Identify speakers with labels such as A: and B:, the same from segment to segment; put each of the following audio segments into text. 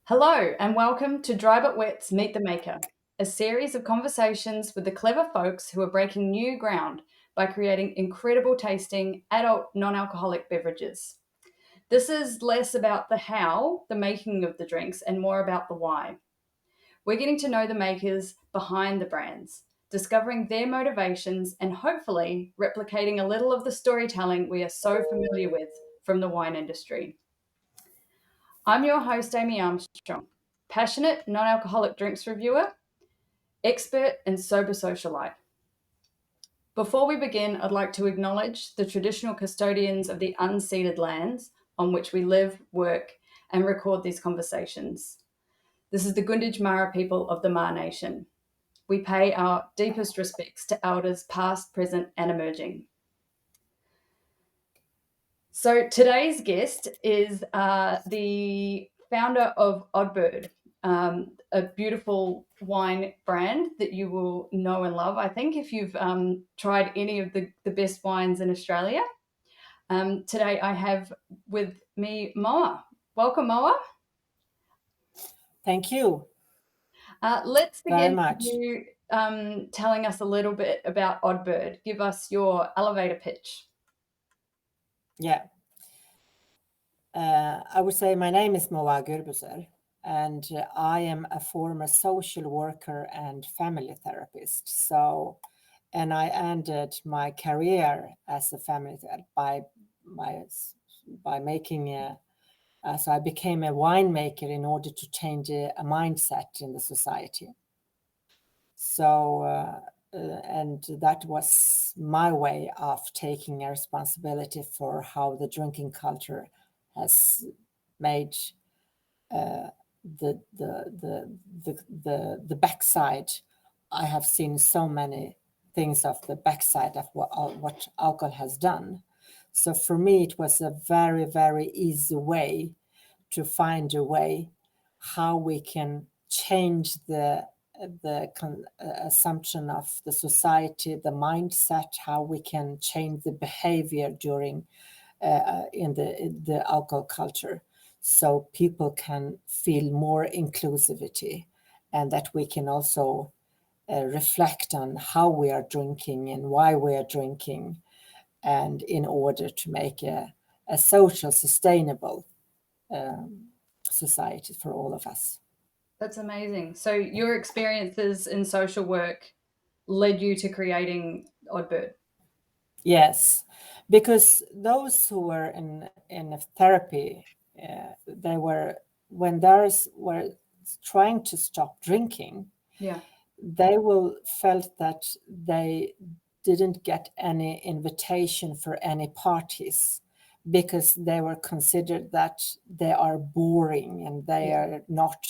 A: Hello, and welcome to Dry But Wet's Meet the Maker, a series of conversations with the clever folks who are breaking new ground by creating incredible tasting adult non alcoholic beverages. This is less about the how, the making of the drinks, and more about the why. We're getting to know the makers behind the brands, discovering their motivations, and hopefully replicating a little of the storytelling we are so familiar with from the wine industry. I'm your host, Amy Armstrong, passionate non alcoholic drinks reviewer, expert, and sober socialite. Before we begin, I'd like to acknowledge the traditional custodians of the unceded lands on which we live, work, and record these conversations. This is the Gunditj Mara people of the Ma Nation. We pay our deepest respects to elders past, present, and emerging. So today's guest is the founder of Odd Bird, a beautiful wine brand that you will know and love, I think, if you've tried any of the best wines in Australia. Today I have with me Moa. Welcome, Moa.
B: Thank you
A: Let's
B: very
A: begin with
B: much.
A: you telling us a little bit about Odd Bird. Give us your elevator pitch.
B: Yeah. I would say my name is Moa Odd Bird, and I am a former social worker and family therapist. And I ended my career as a family therapist by making so I became a winemaker in order to change a mindset in the society. And that was my way of taking a responsibility for how the drinking culture has made the backside. I have seen so many things of the backside of what alcohol has done. So for me, it was a very, very easy way to find a way how we can change the assumption of the society, the mindset, how we can change the behavior during in the alcohol culture, so people can feel more inclusivity, and that we can also reflect on how we are drinking and why we are drinking, and in order to make a social, sustainable society for all of us.
A: That's amazing. So your experiences in social work led you to creating Odd Bird.
B: Yes, because those who were in a therapy, they were when those were trying to stop drinking,
A: Yeah.
B: they will felt that they didn't get any invitation for any parties because they were considered that they are boring and they are not.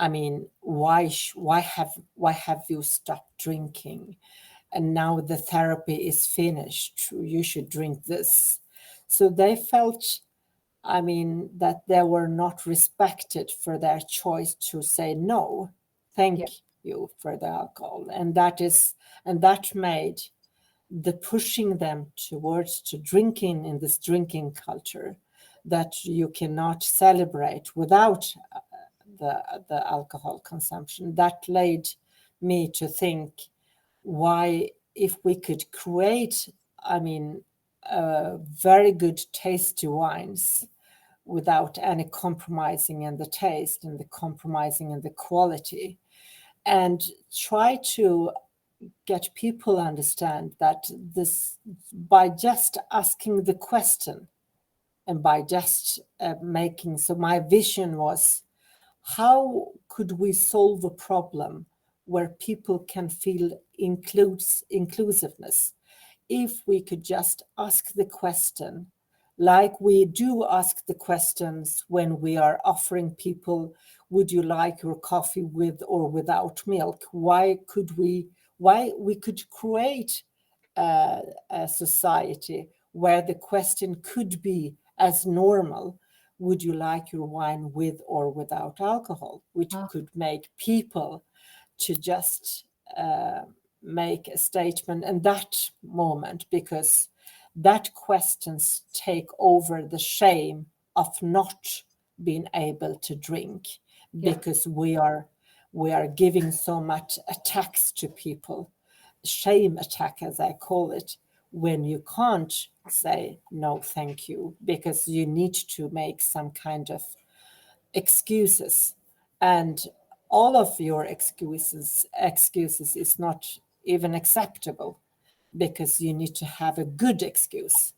B: I mean, why have you stopped drinking? And now the therapy is finished. You should drink this. So they felt, I mean, that they were not respected for their choice to say no, thank
A: Yeah.
B: you for the alcohol. And that made the pushing them towards to drinking in this drinking culture that you cannot celebrate without the alcohol consumption. That led me to think, why, if we could create, I mean, very good tasty wines without any compromising in the taste and the compromising in the quality, and try to get people understand that this, by just asking the question and by just making, so my vision was, how could we solve a problem where people can feel inclusiveness if we could just ask the question, like we do ask the questions when we are offering people, would you like your coffee with or without milk? Why we could create a society where the question could be as normal, would you like your wine with or without alcohol, which could make people to just make a statement in that moment, because that questions take over the shame of not being able to drink,
A: Yeah.
B: because we are giving so much attacks to people, shame attack as I call it, when you can't say no thank you because you need to make some kind of excuses, and all of your excuses is not even acceptable because you need to have a good excuse,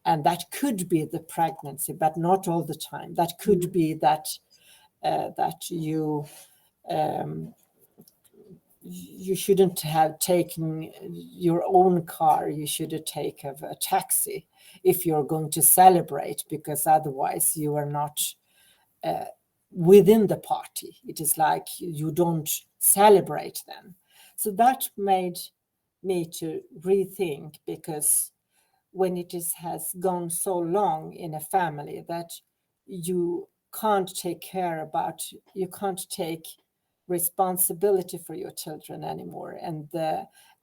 B: and that could be the pregnancy but not all the time. That could
A: Mm.
B: be that you shouldn't have taken your own car, you should have taken a taxi if you're going to celebrate, because otherwise you are not within the party. It is like you don't celebrate then. So that made me to rethink, because when has gone so long in a family that you can't take care about, you can't take responsibility for your children anymore, and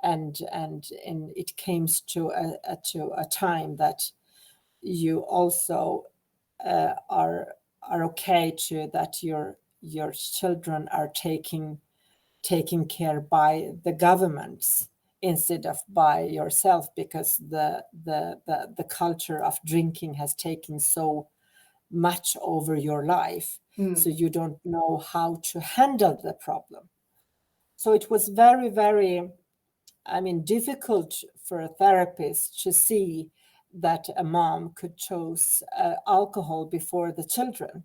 B: it came to a time that you also are okay to that your children are taken care by the governments instead of by yourself, because the culture of drinking has taken so much over your life,
A: Mm.
B: so you don't know how to handle the problem. So it was very, very, I mean, difficult for a therapist to see that a mom could choose alcohol before the children.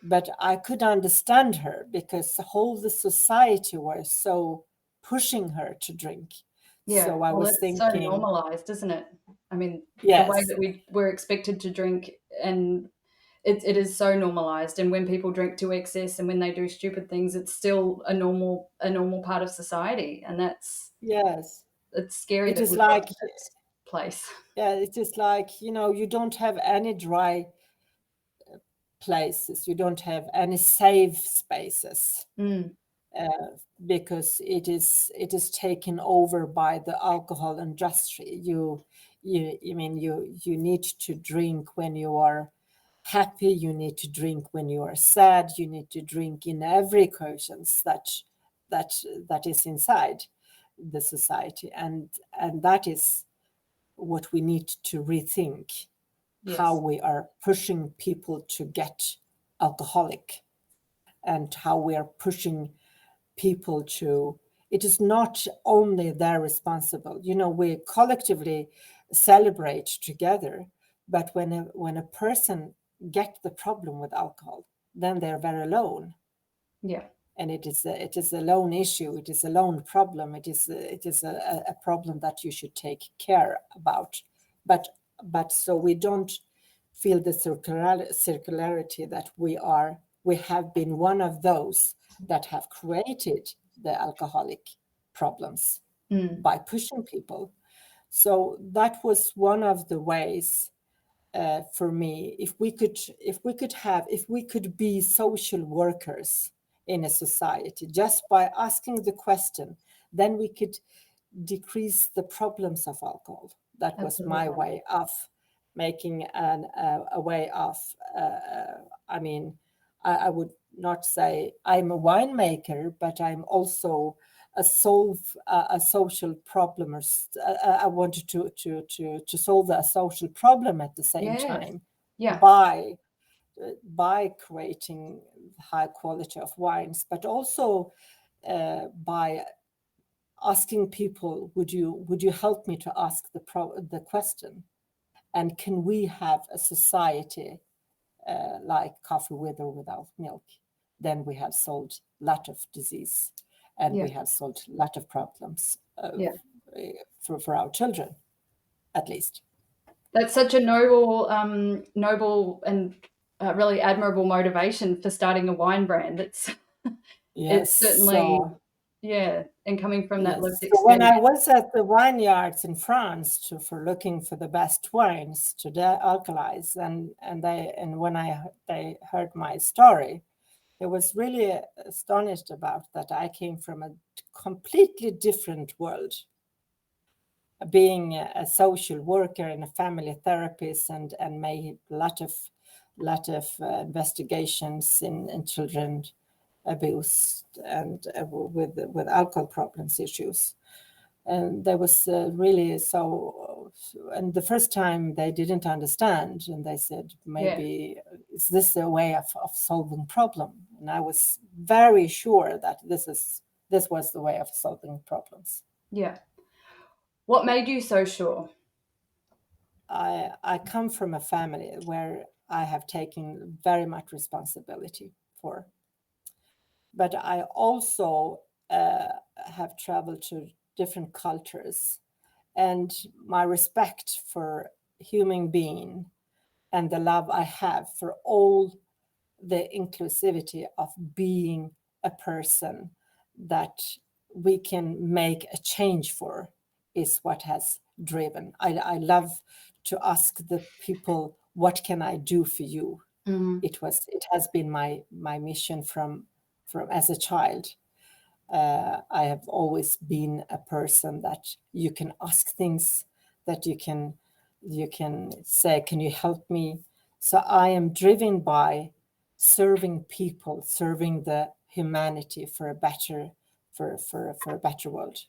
B: But I could understand her because the society was so pushing her to drink.
A: Yeah.
B: So I
A: Well,
B: was
A: it's so
B: thinking,
A: normalized, isn't it? I mean, the way
B: yes,
A: that we're expected to drink, and it is so normalized. And when people drink to excess and when they do stupid things, it's still a normal part of society. And
B: yes.
A: it's scary
B: It
A: that
B: is
A: we've got
B: like,
A: to this place.
B: yeah, it is like, you don't have any dry places, you don't have any safe spaces.
A: Mm.
B: Because it is taken over by the alcohol industry. You need to drink when you are happy, you need to drink when you are sad, you need to drink in every occasions that that is inside the society, and that is what we need to rethink, how
A: Yes.
B: we are pushing people to get alcoholic, and how we are pushing people to, it is not only their responsible, we collectively celebrate together, but when a person get the problem with alcohol, then they're very alone,
A: Yeah.
B: and it is a lone issue, it is a lone problem, it is a problem that you should take care about, but so we don't feel the circularity that we have been one of those that have created the alcoholic problems
A: Mm.
B: by pushing people. So that was one of the ways, for me, if we could be social workers in a society just by asking the question, then we could decrease the problems of alcohol. That was my
A: Absolutely.
B: way of making a way of, I mean, I would not say I'm a winemaker, but I'm also a social problem, or I wanted to solve a social problem at the same
A: Yes.
B: time
A: Yeah.
B: by creating high quality of wines, but also by asking people, would you help me to ask the question, and can we have a society like coffee with or without milk? Then we have solved a lot of disease, and
A: Yeah.
B: we have solved a lot of problems
A: Yeah.
B: for our children, at least.
A: That's such a noble and really admirable motivation for starting a wine brand. It's
B: Yes.
A: certainly,
B: So
A: yeah, and coming from that lived
B: yes. So when
A: experience.
B: I was at the vineyards in France for looking for the best wines to alkalize, and when they heard my story, they was really astonished about that I came from a completely different world, being a social worker and a family therapist, and made a lot of investigations in children abuse and with alcohol problems issues. And there was really so, and the first time they didn't understand, and they said,
A: Yeah.
B: maybe is this a way of solving problem? And I was very sure that this was the way of solving problems.
A: Yeah. What made you so sure?
B: I come from a family where I have taken very much responsibility for, but I also have traveled to different cultures, and my respect for human being and the love I have for all the inclusivity of being a person that we can make a change for is what has driven. I love to ask the people, what can I do for you?
A: Mm.
B: It has been my mission from as a child. I have always been a person that you can ask things, that you can say, can you help me? So I am driven by serving people, serving the humanity for a better for a better world.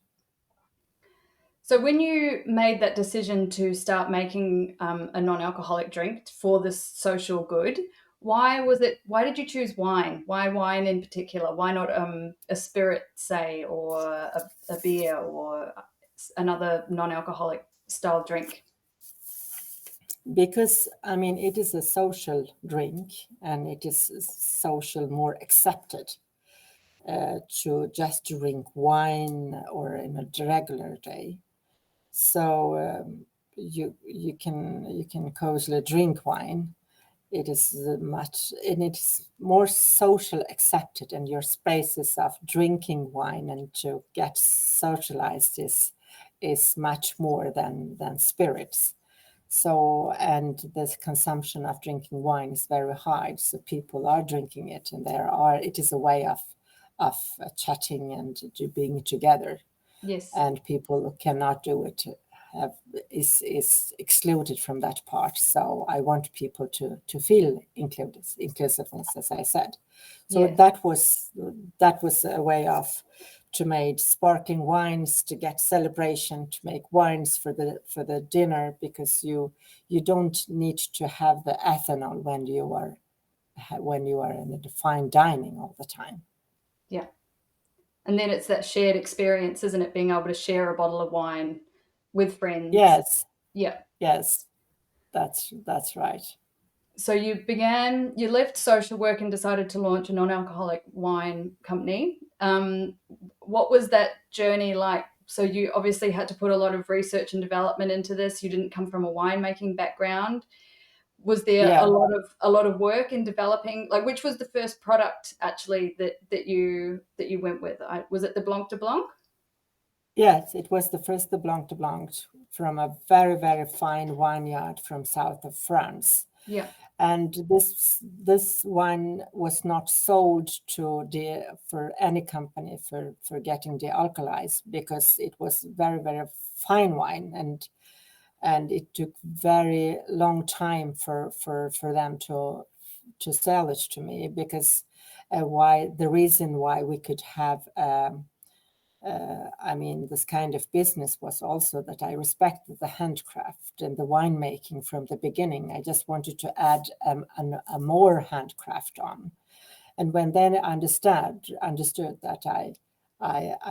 A: So when you made that decision to start making a non-alcoholic drink for this social good, why was it? Why did you choose wine? Why wine in particular? Why not a spirit, say, or a beer, or another non-alcoholic style drink?
B: Because I mean it is a social drink and it is social more accepted to just drink wine or in a regular day. So you can cozily drink wine. It is much, and it's more social accepted, and your spaces of drinking wine and to get socialized is much more than spirits. So, and the consumption of drinking wine is very high. So people are drinking it, and it is a way of chatting and being together,
A: Yes.
B: and people cannot do it, have, is excluded from that part. So I want people to feel inclusiveness, as I said. So
A: Yeah.
B: that was a way of to make sparkling wines, to get celebration, to make wines for the dinner, because you don't need to have the ethanol when you are in a fine dining all the time.
A: Yeah. And then it's that shared experience, isn't it? Being able to share a bottle of wine with friends.
B: Yes,
A: Yeah.
B: yes, that's right.
A: So you left social work and decided to launch a non-alcoholic wine company. What was that journey like? So you obviously had to put a lot of research and development into this. You didn't come from a winemaking background. Was there a
B: Yeah.
A: lot of work in developing? Like, which was the first product actually that you went with? Was it the Blanc de Blanc?
B: Yes, it was the first de Blanc from a very, very fine vineyard from south of France.
A: Yeah,
B: And this wine was not sold for any company for getting dealcoholized, because it was very, very fine wine, and it took very long time for them to sell it to me, because why the reason why we could have I mean, this kind of business was also that I respected the handcraft and the winemaking from the beginning. I just wanted to add a more handcraft on. And when then I understood that I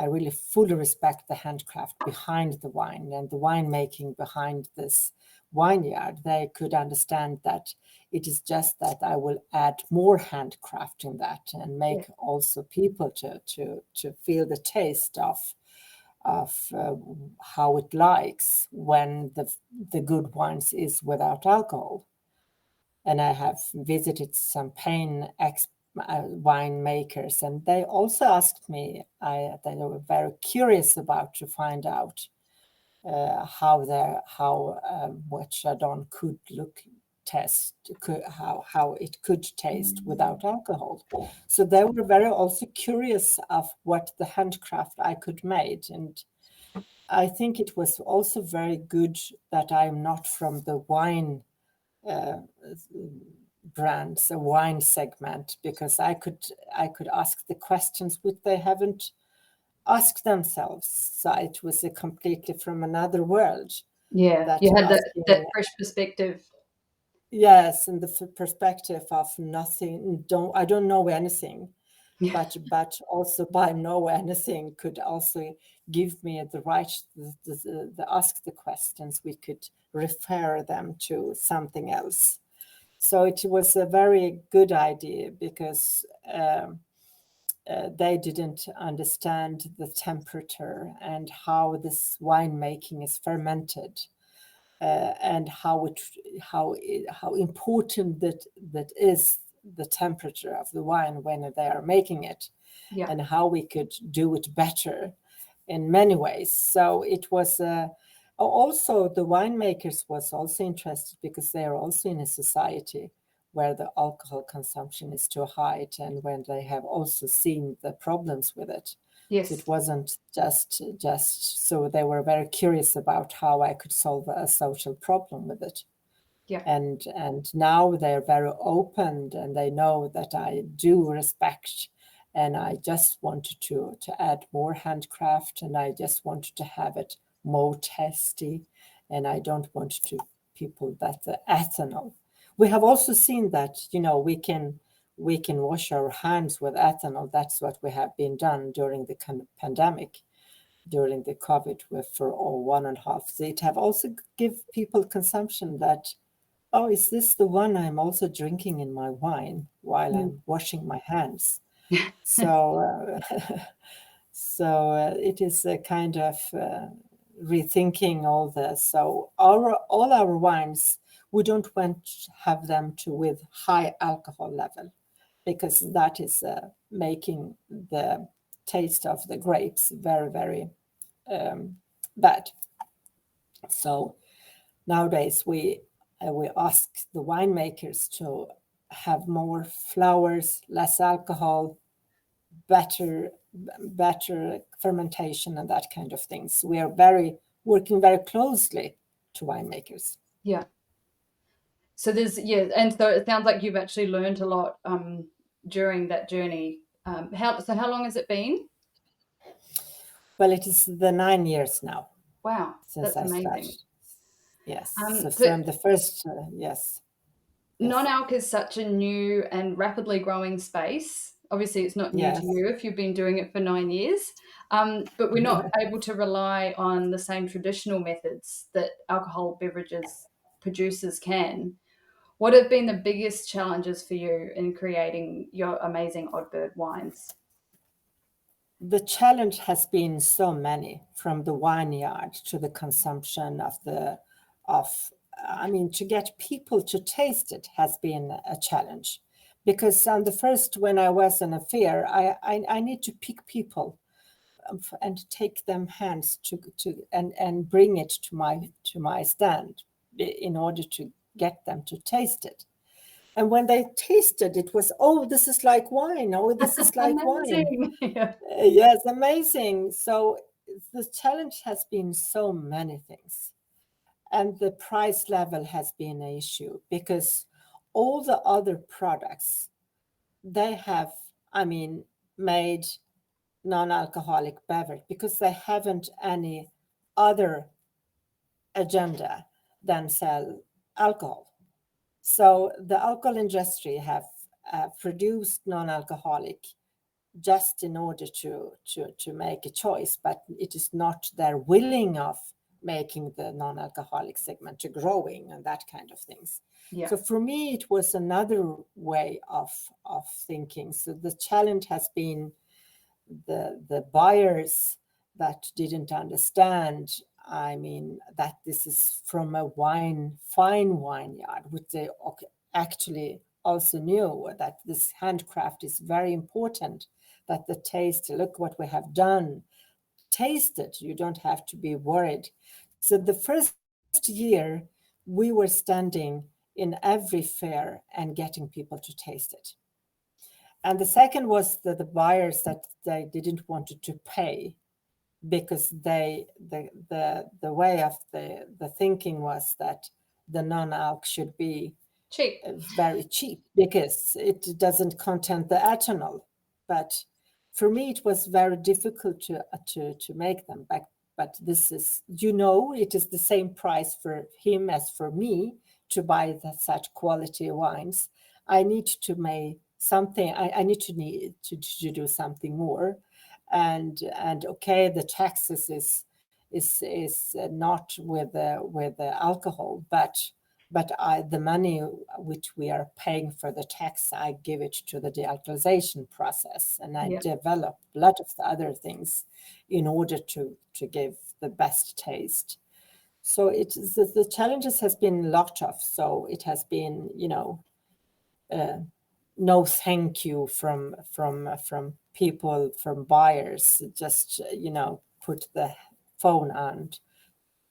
B: really fully respect the handcraft behind the wine and the winemaking behind this vineyard, they could understand that it is just that I will add more handcraft in that and
A: yeah,
B: make also people to feel the taste of how it likes when the good wines is without alcohol. And I have visited some winemakers, and they also asked me. They were very curious about to find out what Chardon could how it could taste without alcohol. So they were very also curious of what the handcraft I could make, and I think it was also very good that I'm not from the wine uh, brands, a wine segment, because I could ask the questions which they haven't asked themselves. So it was a completely from another world
A: Yeah,
B: that
A: you had that
B: asking.
A: fresh perspective.
B: Yes, and the perspective of nothing, I don't know anything,
A: Yeah,
B: but also by know anything could also give me the right the ask the questions. We could refer them to something else. So it was a very good idea because they didn't understand the temperature and how this winemaking is fermented, and how important that is the temperature of the wine when they are making it,
A: yeah,
B: and how we could do it better in many ways. So it was also the winemakers was also interested because they are also in a society where the alcohol consumption is too high, and when they have also seen the problems with it. So it
A: yes,
B: wasn't just so they were very curious about how I could solve a social problem with it.
A: yeah,
B: And now they're very open, and they know that I do respect, and I just wanted to add more handcraft, and I just wanted to have it more tasty, and I don't want to people that the ethanol. We have also seen that we can wash our hands with ethanol. That's what we have been done during the pandemic, during the COVID, with for all 1.5. So it have also give people consumption that, oh, is this the one I'm also drinking in my wine while
A: mm,
B: I'm washing my hands? So, it is a kind of rethinking all this. So all our wines, we don't want to have them to with high alcohol level, because that is making the taste of the grapes very, very bad. So nowadays, we ask the winemakers to have more flowers, less alcohol, better fermentation, and that kind of things. We are very working very closely to winemakers.
A: yeah. So there's yeah, and so it sounds like you've actually learned a lot during that journey. How long has it been?
B: Well, it is the 9 years now
A: Wow,
B: since
A: that's
B: I
A: amazing.
B: started. Yes, so
A: So
B: from the first, yes, yes,
A: non-alc is such a new and rapidly growing space. Obviously, it's not new to
B: yes.
A: you if you've been doing it for 9 years, but we're not able to rely on the same traditional methods that alcohol beverages producers can. What have been the biggest challenges for you in creating your amazing Odd Bird wines?
B: The challenge has been so many, from the vineyard to the consumption of I mean, to get people to taste it has been a challenge, because on the first, when I was in a fair, I need to pick people, and take them hands to and bring it to my stand, in order to get them to taste it. And when they tasted, it was, oh, this is like wine. Oh, this is like wine.
A: Amazing. Yeah.
B: Yes, amazing. So the challenge has been so many things. And the price level has been an issue, because all the other products, they have, I mean, made non-alcoholic beverage because they haven't any other agenda than sell alcohol. So the alcohol industry have produced non-alcoholic just in order to make a choice, but it is not their willing of making the non-alcoholic segment to growing and that kind of things.
A: Yeah.
B: So for me, it was another way of thinking. So the challenge has been the buyers that didn't understand. I mean, that this is from a fine vineyard, which they actually also knew that this handcraft is very important, that the taste, look what we have done, taste it, you don't have to be worried. So the first year, we were standing in every fair and getting people to taste it. And the second was the buyers that they didn't want to pay, because the way of the thinking was that the non-alc should be
A: Cheap.
B: very cheap because it doesn't contain the ethanol. But for me, it was very difficult to make them. But this is, it is the same price for him as for me to buy such quality wines. I need to make something. I need to do something more, and okay, the taxes is not with the alcohol, but the money which we are paying for the tax, I give it to the dealcoholization process, and I
A: Yeah.
B: develop a lot of the other things in order to give the best taste. So the challenges has been a lot of. So it has been, no thank you from people, from buyers, just put the phone on.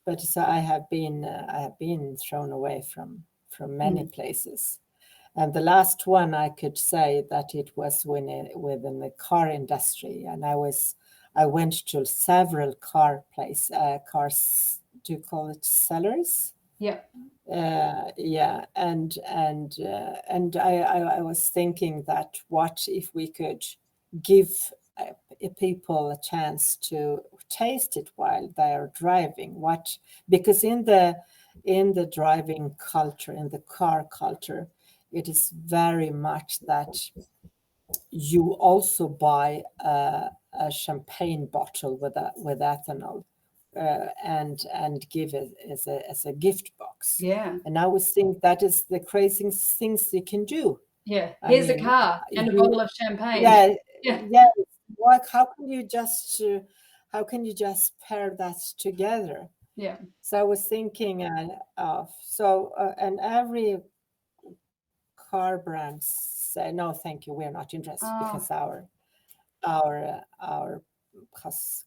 B: But so I have been thrown away from many
A: Mm.
B: places. And the last one I could say that it was within the car industry, and I went to several cars. Do you call it sellers?
A: Yeah.
B: Yeah, and I was thinking that what if we could give people a chance to taste it while they are driving? What Because in the driving culture, in the car culture, it is very much that you also buy a champagne bottle with ethanol, and give it as a gift box.
A: Yeah.
B: And I always think that is the craziest things you can do.
A: Yeah.
B: I
A: Here's a
B: mean,
A: car and a
B: you,
A: bottle of champagne.
B: yeah,
A: Yeah.
B: yeah. What? How can you just pair that together?
A: Yeah.
B: So I was thinking of and every car brands say no, thank you, we're not interested
A: Oh,
B: because our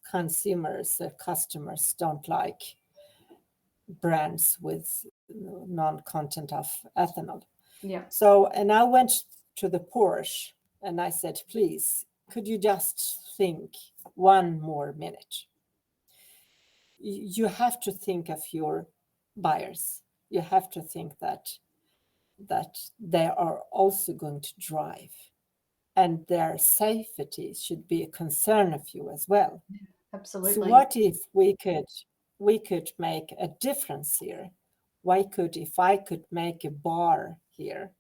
B: consumers, customers don't like brands with non-content of ethanol.
A: yeah.
B: So, and I went to the Porsche and I said, please, could you just think one more minute? You have to think of your buyers. You have to think that they are also going to drive, and their safety should be a concern of you as well. So
A: Absolutely.
B: what if we could make a difference here? If I could make a bar here,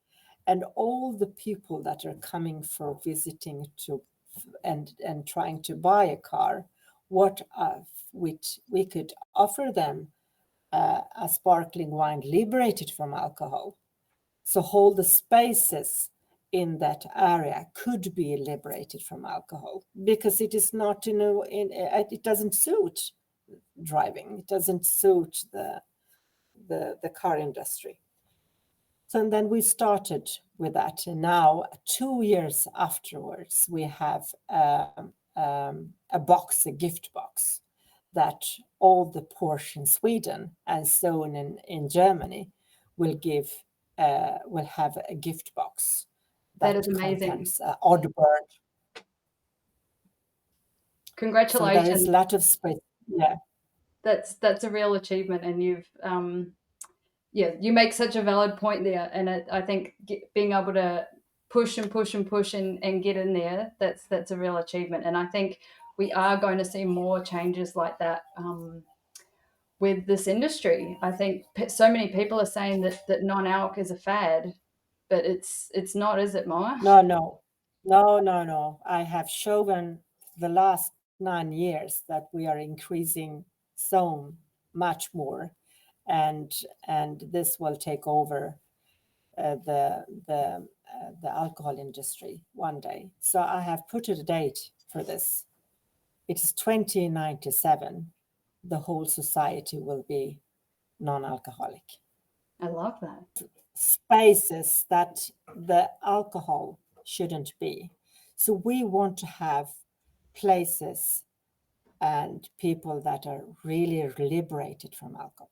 B: and all the people that are coming for visiting to and trying to buy a car, what which we could offer them a sparkling wine liberated from alcohol. So whole the spaces in that area could be liberated from alcohol, because it is not, it doesn't suit driving. It doesn't suit the car industry. So and then we started with that, and now 2 years afterwards, we have a gift box that all the Porsche in Sweden and so in Germany will have a gift box
A: That is
B: that
A: amazing.
B: contains Odd Bird. So there is
A: Congratulations.
B: a lot of space. Yeah,
A: That's a real achievement, and yeah, you make such a valid point there, and I think being able to push and push and push and get in there, that's a real achievement, and I think we are going to see more changes like that with this industry. I think so many people are saying that non-alc is a fad, but it's not, is it, Moa?
B: no, no, no, no, no. I have shown the last 9 years that we are increasing so much more, and this will take over the alcohol industry one day. So I have put a date for this. It is 2097. The whole society will be non-alcoholic.
A: I love that.
B: Spaces that the alcohol shouldn't be. So we want to have places and people that are really liberated from alcohol.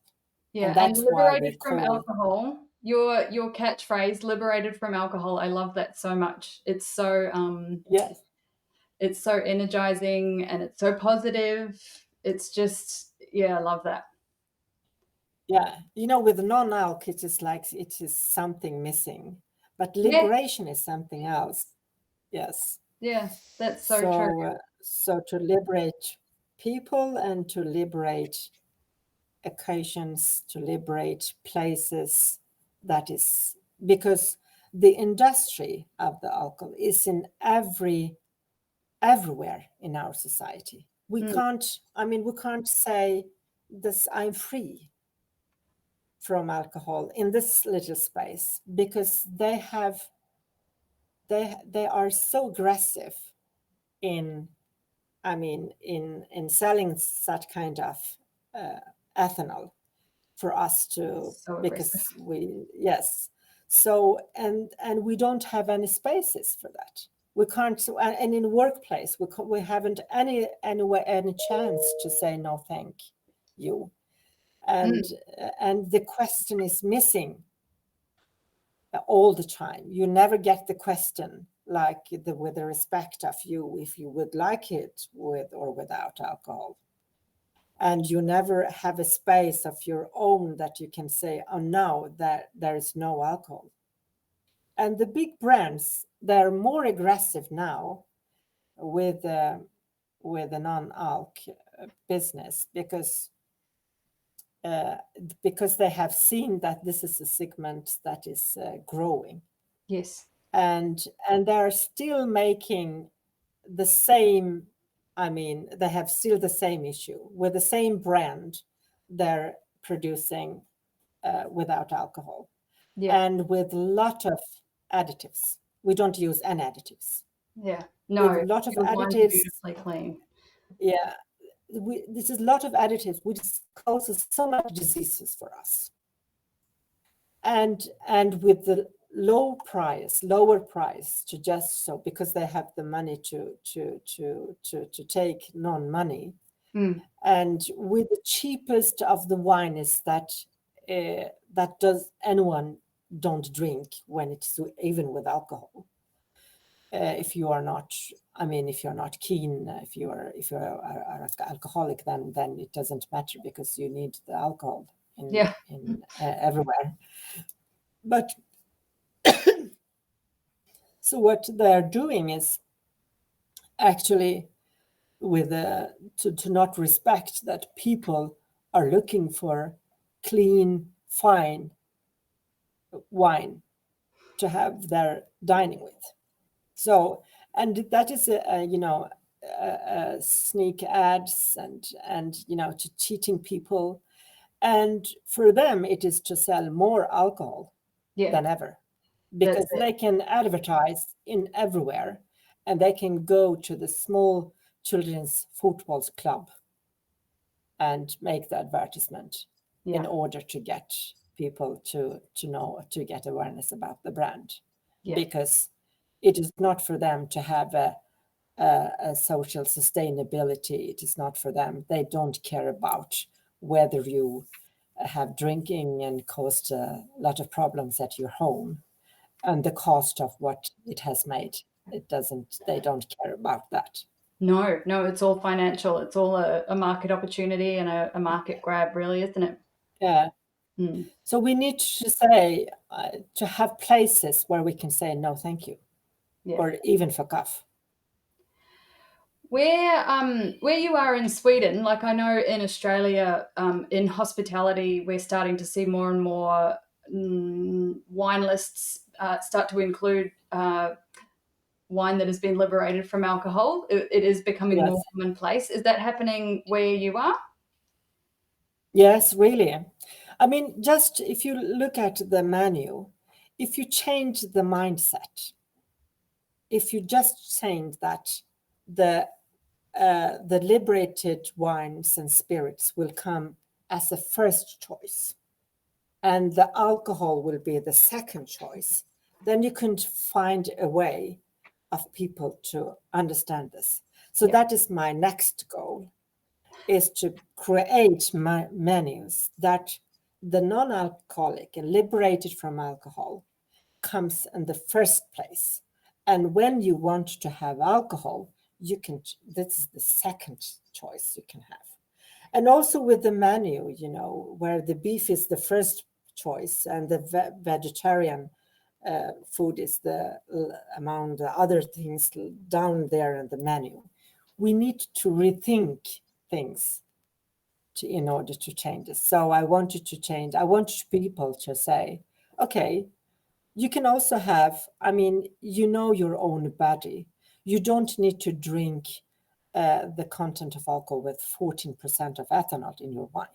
A: Yeah,
B: And
A: and
B: that's why we
A: liberated from
B: call,
A: alcohol. Your catchphrase, liberated from alcohol. I love that so much.
B: yes,
A: It's so energizing and it's so positive. It's just, yeah, I love that.
B: Yeah, with non-alc, it is like it is something missing, but
A: Yeah,
B: liberation is something else. Yes.
A: yeah, that's so true.
B: So to liberate people and to liberate occasions, to liberate places, that is because the industry of the alcohol is in everywhere in our society. We
A: Mm,
B: can't, we can't say this, I'm free from alcohol in this little space because they are so aggressive in in selling such kind of uh, ethanol for us to,
A: so aggressive.
B: because we, yes, so and we don't have any spaces for that. We can't. So, and in workplace we haven't any chance to say no thank you.
A: Mm,
B: And the question is missing all the time. You never get the question like with the respect of you, if you would like it with or without alcohol. And you never have a space of your own that you can say, oh no, that there is no alcohol. And the big brands, they're more aggressive now with with the non-alc business uh, because they have seen that this is a segment that is growing,
A: yes.
B: and they're still making the same. They have still the same issue with the same brand. They're producing without alcohol
A: Yeah.
B: and with a lot of additives. We don't use any additives.
A: Yeah.
B: With a
A: No,
B: lot of
A: your wine's
B: additives,
A: beautifully clean.
B: yeah, this is a lot of additives, which causes so much diseases for us. And with the lower price to just so because they have the money to take non-money,
A: Mm,
B: and with the cheapest of the wine is that does anyone don't drink when it's even with alcohol. If you are not, if you're not keen, if you're alcoholic, then it doesn't matter because you need the alcohol
A: yeah.
B: in everywhere. But so what they're doing is actually to not respect that people are looking for clean, fine wine to have their dining with. So, and that is sneak ads and to cheating people, and for them it is to sell more alcohol
A: Yeah.
B: than ever
A: That's
B: because
A: it.
B: they can advertise in everywhere, and they can go to the small children's football club and make the advertisement in
A: Yeah.
B: order to get people to know, to get awareness about the brand,
A: Yeah.
B: because it is not for them to have a social sustainability. It is not for them. They don't care about whether you have drinking and caused a lot of problems at your home and the cost of what it has made. It doesn't. They don't care about that.
A: No, no, it's all financial. It's all a market opportunity and a market grab, really, isn't it?
B: Yeah.
A: Mm,
B: So we need to say to have places where we can say no, thank you,
A: yeah.
B: or even fuck off.
A: Where you are in Sweden, like I know in Australia, in hospitality, we're starting to see more and more wine lists start to include wine that has been liberated from alcohol. It is becoming more
B: Yes.
A: commonplace. Is that happening where you are?
B: Yes, really. Just if you look at the menu, if you change the mindset, if you just change that the the liberated wines and spirits will come as a first choice and the alcohol will be the second choice, then you can find a way of people to understand this. So
A: Yeah,
B: that is my next goal, is to create menus that the non-alcoholic and liberated from alcohol comes in the first place. And when you want to have alcohol, you can, this is the second choice you can have. And also with the menu, where the beef is the first choice and the vegetarian food is among the other things down there in the menu. We need to rethink things in order to change it. So I wanted to change. I want people to say, okay, you can also have, your own body. You don't need to drink the content of alcohol with 14% of ethanol in your wine.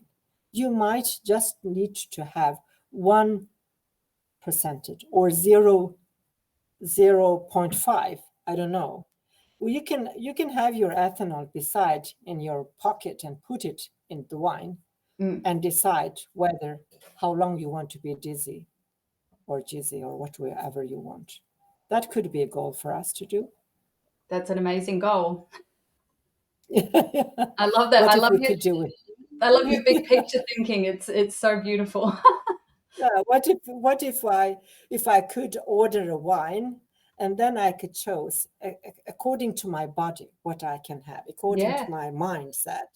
B: You might just need to have 1% or 0.5. I don't know. Well, you can have your ethanol beside in your pocket and put it in the wine and decide how long you want to be dizzy or jizzy or whatever you want. That could be a goal for us to do.
A: That's an amazing goal. I love that.
B: What if we could do
A: I love your big
B: it?
A: picture thinking. It's so beautiful.
B: Yeah, what if I could order a wine and then I could choose according to my body what I can have, according to
A: Yeah.
B: my mindset.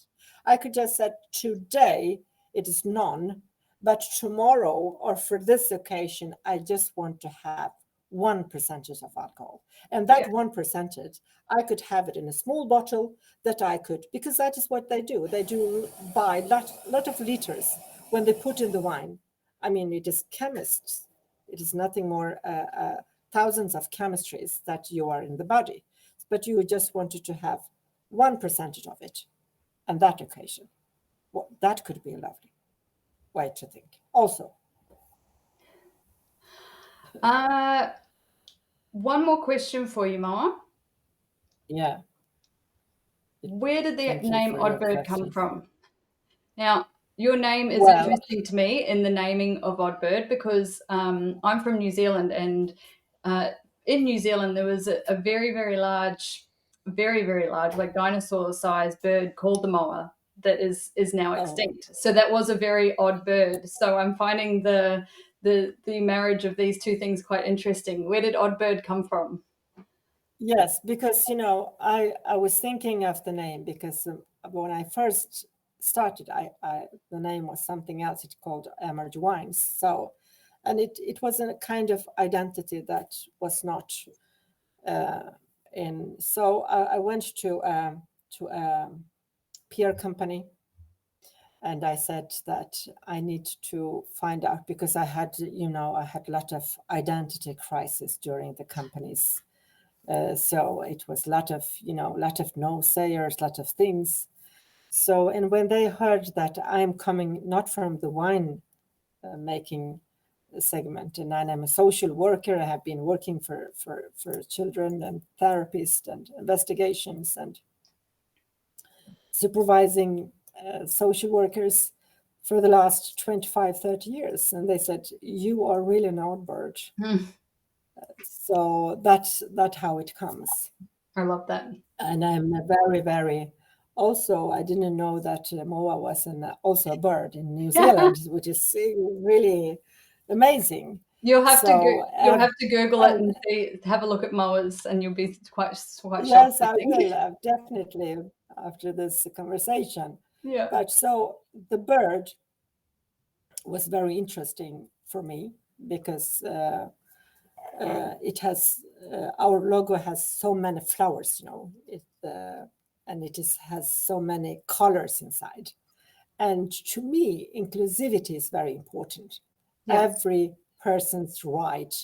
B: I could just say today it is none, but tomorrow or for this occasion I just want to have 1% of alcohol. And that
A: Yeah.
B: 1% I could have it in a small bottle that I could, because that is what they do. They do buy lot of liters when they put in the wine. It is chemists. It is nothing more, thousands of chemistries that you are in the body. But you just wanted to have 1% of it on that occasion. Well, that could be a lovely way to think. Also,
A: Uh, One more question for you, Moa.
B: yeah,
A: Where did the
B: thank you
A: name
B: for
A: Odd
B: your
A: Bird come
B: questions.
A: from? Now, your name is
B: Well,
A: interesting to me in the naming of Odd Bird because I'm from New Zealand, and in New Zealand there was a very, very large, like dinosaur-sized bird called the moa that is now
B: oh,
A: extinct. So that was a very odd bird. So I'm finding the marriage of these two things quite interesting. Where did Odd Bird come from?
B: yes, because I was thinking of the name because when I first started, the name was something else. It's called Emerge Wines. So, and it was a kind of identity that was not in. So I went to a peer company and I said that I need to find out because I had a lot of identity crisis during the company's. So it was a lot of no sayers, a lot of things. So, and when they heard that I'm coming not from the wine making segment, and I'm a social worker, I have been working for children and therapists and investigations and supervising social workers for the last 25, 30 years. And they said, you are really an odd bird.
A: Hmm,
B: So that's how it comes.
A: I love that.
B: And I'm a very, very also, I didn't know that Moa was also a bird in New Zealand, which is really amazing. So,
A: You'll have to Google it
B: and
A: and have a look at mowers, and you'll be quite shocked,
B: yes,
A: I
B: I
A: think.
B: will definitely after this conversation.
A: Yeah.
B: But so the bird was very interesting for me because it has our logo has so many flowers, and has so many colors inside. And to me, inclusivity is very important.
A: Yeah.
B: Every person's right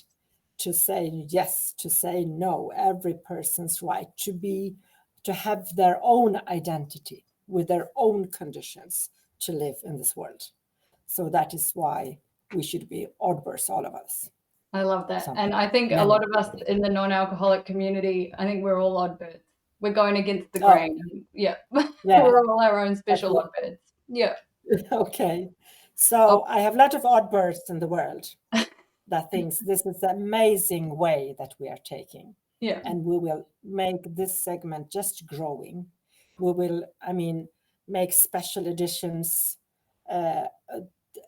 B: to say yes, to say no, every person's right to have their own identity with their own conditions to live in this world. So that is why we should be oddbirds, all of us.
A: I love that.
B: Some
A: And I think a
B: many.
A: lot of us in the non-alcoholic community, I think we're all odd birds. We're going against the
B: Oh,
A: grain. Yeah.
B: yeah.
A: We're all our own
B: That's
A: special odd birds. Yeah.
B: okay.
A: Oh,
B: So I have a lot of oddbirds in the world that thinks this is an amazing way that we are taking.
A: yeah.
B: And we will make this segment just growing. We will, make special editions uh,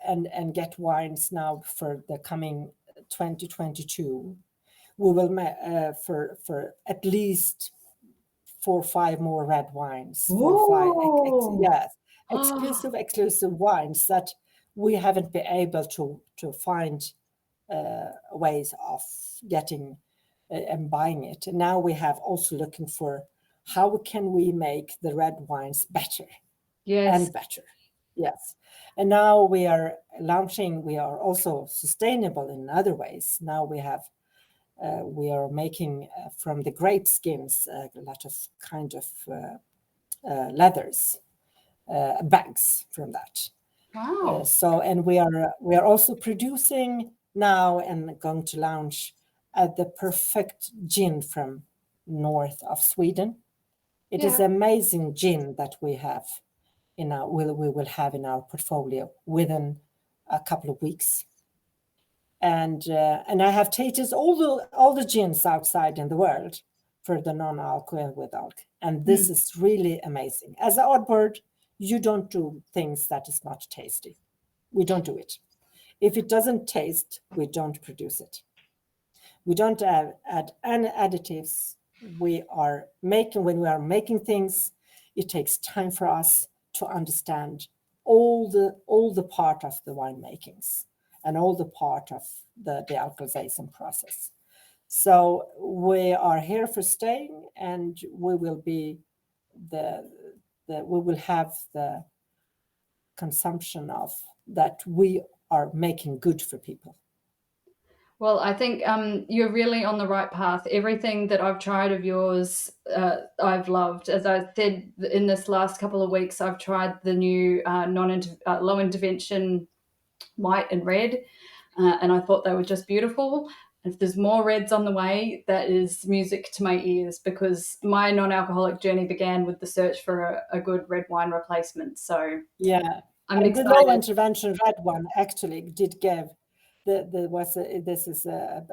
B: and get wines now for the coming 2022. We will for at least 4 or 5 more red wines, 4 or 5,
A: Ooh.
B: yes,
A: Oh,
B: exclusive wines that we haven't been able to find ways of getting and buying it. And now we have also looking for how can we make the red wines better
A: yes.
B: and better. Yes. And now we are launching, we are also sustainable in other ways. Now we are making from the grape skins a lot of kind of leathers, bags from that.
A: Wow.
B: And we are also producing now and going to launch the perfect gin from north of Sweden. It is
A: Yeah.
B: amazing gin that we have we will have in our portfolio within a couple of weeks. And I have tasted all the gins outside in the world for the non-alcohol and with alcohol, and this
A: Mm.
B: is really amazing. As an odd bird, you don't do things that is not tasty. We don't do it. If it doesn't taste, we don't produce it. We don't add any additives. When we are making things, it takes time for us to understand all the part of the winemakings and all the part of the alcoholization process. So we are here for staying, and we will be the we will have the consumption of that we are making good for people.
A: Well, I think you're really on the right path. Everything that I've tried of yours, I've loved. As I said in this last couple of weeks, I've tried the new low intervention white and red, and I thought they were just beautiful. If there's more reds on the way, that is music to my ears because my non-alcoholic journey began with the search for a good red wine replacement. So
B: Yeah,
A: I'm
B: and the low
A: excited.
B: intervention red one actually did give this is a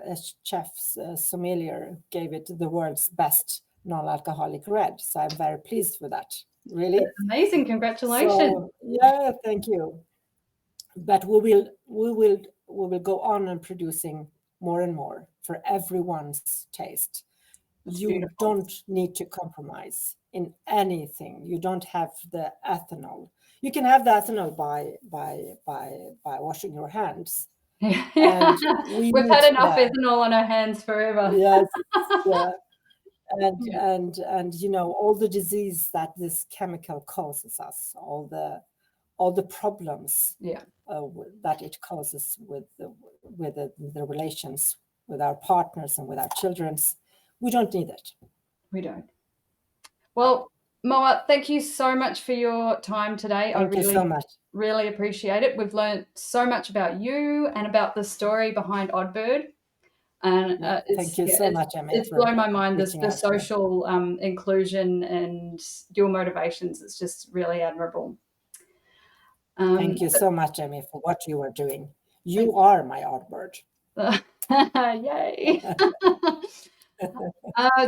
B: chef's sommelier gave it the world's best non-alcoholic red. So I'm very pleased with that. Really.
A: Amazing. Congratulations.
B: So yeah, thank you. But we will go on and producing more and more for everyone's taste.
A: It's
B: You
A: beautiful.
B: don't need to compromise in anything. You don't have the ethanol. You can have the ethanol by washing your hands. And we
A: We've
B: need,
A: had enough
B: yeah,
A: ethanol on our hands forever.
B: yes, yeah,
A: Yeah.
B: and all the disease that this chemical causes us, all the problems
A: Yeah,
B: that it causes with the relations with our partners and with our children's. We don't need it.
A: we don't. Well, Moa, thank you so much for your time today. I
B: Thank you so
A: really,
B: much.
A: really appreciate it. We've learned so much about you and about the story behind Odd Bird. And
B: Yeah, thank you so much, Emma,
A: it's
B: for
A: blown my mind,
B: reaching
A: the
B: out to me.
A: social inclusion and your motivations. It's just really admirable.
B: Thank you
A: But
B: so much, Emmy, for what you are doing.
A: thank
B: You are my odd bird.
A: you. Yay.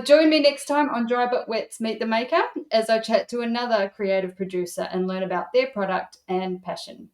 A: Join me next time on Dry But Wet's Meet the Maker as I chat to another creative producer and learn about their product and passion.